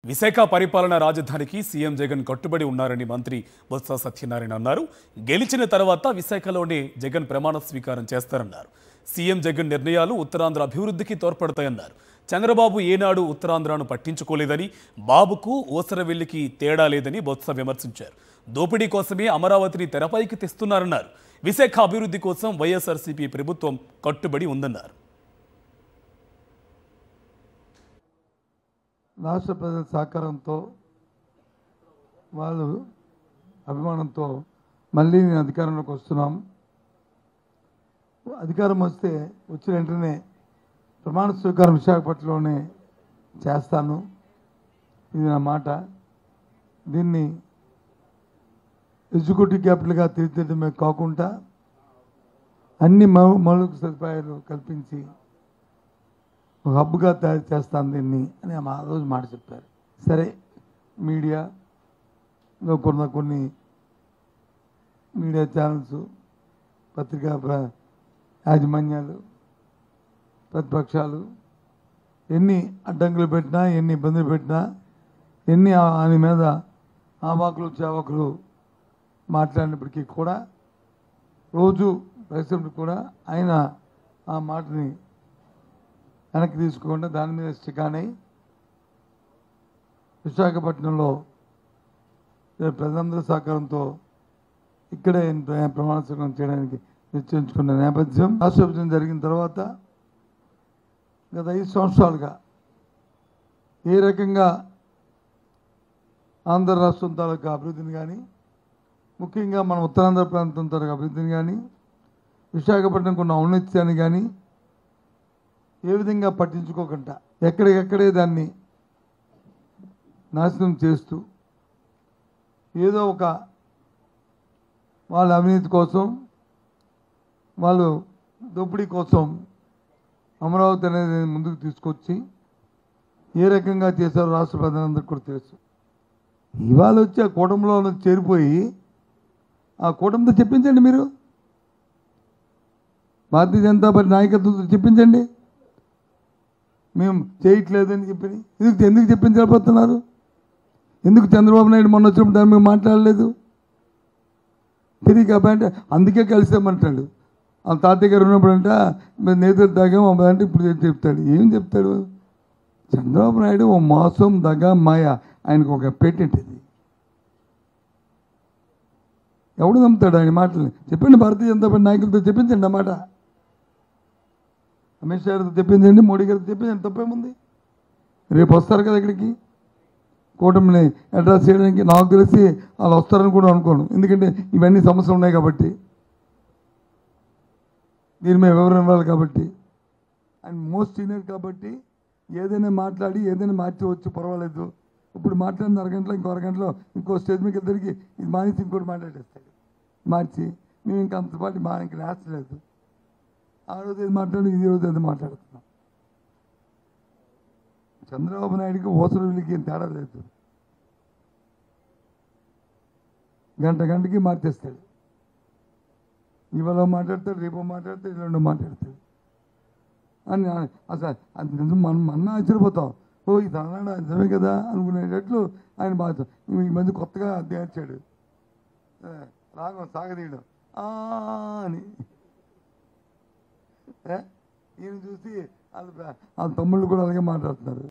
విశాఖ పరిపాలన రాజధానికి సీఎం జగన్ కట్టుబడి ఉన్నారని మంత్రి బొత్స సత్యనారాయణ అన్నారు. గెలిచిన తర్వాత విశాఖలోనే జగన్ ప్రమాణ స్వీకారం చేస్తారన్నారు. సీఎం జగన్ నిర్ణయాలు ఉత్తరాంధ్ర అభివృద్ధికి తోడ్పడతాయన్నారు. చంద్రబాబు ఏనాడు ఉత్తరాంధ్రను పట్టించుకోలేదని, బాబుకు ఓసరవెల్లికి తేడా లేదని బొత్స విమర్శించారు. దోపిడీ కోసమే అమరావతిని తెరపైకి తెస్తున్నారన్నారు. విశాఖ అభివృద్ధి కోసం వైఎస్ఆర్సీపీ ప్రభుత్వం కట్టుబడి ఉందన్నారు. రాష్ట్ర ప్రజల సహకారంతో వాళ్ళు అభిమానంతో మళ్ళీ నేను అధికారంలోకి వస్తున్నాం. అధికారం వస్తే వచ్చిన వెంటనే ప్రమాణ స్వీకారం విశాఖపట్నంలోనే చేస్తాను. ఇది నా మాట. దీన్ని ఎగ్జిక్యూటివ్ క్యాపిటల్గా తీర్చిదిద్దడమే కాకుండా అన్ని మౌలిక సదుపాయాలు కల్పించి ఒక హబ్గా తయారు చేస్తాను దీన్ని అని ఆ రోజు మాట చెప్పారు. సరే, మీడియాలో కొన్ని మీడియా ఛానల్స్, పత్రికా యాజమాన్యాలు, ప్రతిపక్షాలు ఎన్ని అడ్డంకులు పెట్టినా, ఎన్ని ఇబ్బందులు పెట్టినా, ఎన్ని ఆయన మీద ఆవాకులు చావకులు మాట్లాడినప్పటికీ కూడా రోజు పరిశ్రమలు కూడా ఆయన ఆ మాటని వెనక్కి తీసుకోకుండా దాని మీద స్టికానై విశాఖపట్నంలో ప్రజలందరి సహకారంతో ఇక్కడే ప్రమాణ స్వీకారం చేయడానికి నిశ్చయించుకున్న నేపథ్యం. రాష్ట్ర విభజన జరిగిన తర్వాత గత 5 సంవత్సరాలుగా ఏ రకంగా ఆంధ్ర రాష్ట్రం తాలూకా అభివృద్ధిని కానీ, ముఖ్యంగా మన ఉత్తరాంధ్ర ప్రాంతం తాలూకా అభివృద్ధిని కానీ, విశాఖపట్నంకు ఉన్న ఔన్నత్యాన్ని కానీ ఏ విధంగా పట్టించుకోకుండా ఎక్కడికెక్కడే దాన్ని నాశనం చేస్తూ ఏదో ఒక వాళ్ళ అవినీతి కోసం, వాళ్ళు దోపిడీ కోసం అమరావతి అనేది ముందుకు తీసుకొచ్చి ఏ రకంగా చేశారో రాష్ట్ర ప్రజలందరికీ కూడా తెలుసు. ఇవాళ వచ్చి ఆ కూటమిలో చేరిపోయి ఆ కూటమితో చెప్పించండి. మీరు భారతీయ జనతా పార్టీ నాయకత్వంతో చెప్పించండి. మేము చేయట్లేదని చెప్పి ఎందుకు చెప్పించలేకపోతున్నారు? ఎందుకు చంద్రబాబు నాయుడు మొన్న వచ్చినప్పుడు దాని మీద మాట్లాడలేదు? తిరిగి కాబట్టి అందుకే కలిసామంటాడు. వాళ్ళ తాతయ్య గారు ఉన్నప్పుడు అంట మేము నేతలు తాగాము అంటే ఇప్పుడు చెప్తాడు. ఏం చెప్తాడు? చంద్రబాబు నాయుడు ఓ మోసం, దగా, మాయ ఆయనకు ఒక పేటెంట్. ఇది ఎవడు నమ్ముతాడు ఆయన మాటలు? చెప్పండి, భారతీయ జనతా పార్టీ నాయకులతో చెప్పించండి అన్నమాట. అమిత్ షా గారితో చెప్పించండి, మోడీ గారితో చెప్పించండి. తప్పేముంది? రేపు వస్తారు కదా ఇక్కడికి కూటమిని అడ్రస్ చేయడానికి. నాకు తెలిసి వాళ్ళు వస్తారని కూడా అనుకోను, ఎందుకంటే ఇవన్నీ సమస్యలు ఉన్నాయి కాబట్టి, దీని మీద వివరణ ఇవ్వాలి కాబట్టి. అండ్ మోస్ట్ సీనియర్ కాబట్టి ఏదైనా మాట్లాడి ఏదైనా మార్చవచ్చు, పర్వాలేదు. ఇప్పుడు మాట్లాడిన అరగంటలో ఇంకో అరగంటలో ఇంకో స్టేజ్ మీకు ఇద్దరికి ఇది మానేసి ఇంకోటి మాట్లాడేస్తాడు. మార్చి మేము ఇంకా అంతపాటి ఇంక నేస్తలేదు. ఆ రోజు ఏది మాట్లాడి ఈ రోజు అది మాట్లాడుతున్నాం. చంద్రబాబు నాయుడికి ఓసరవెల్లికి తేడా లేదు. గంటకి మార్చేస్తాడు. ఇవాళ మాట్లాడతాడు, రేపు మాట్లాడతాడు, ఎల్లుండో మాట్లాడతాడు అని అసలు అది నిజం. మనం ఆశ్చర్యపోతాం. ఓ ఇది అన్నాడు నిజమే కదా అనుకునేటట్లు ఆయన బాధ. ఈ మధ్య కొత్తగా అధ్యయించాడు రాగం సాగదీయడం అని. ఈయన చూసి వాళ్ళ తమ్ముళ్ళు కూడా అలాగే మాట్లాడుతున్నారు.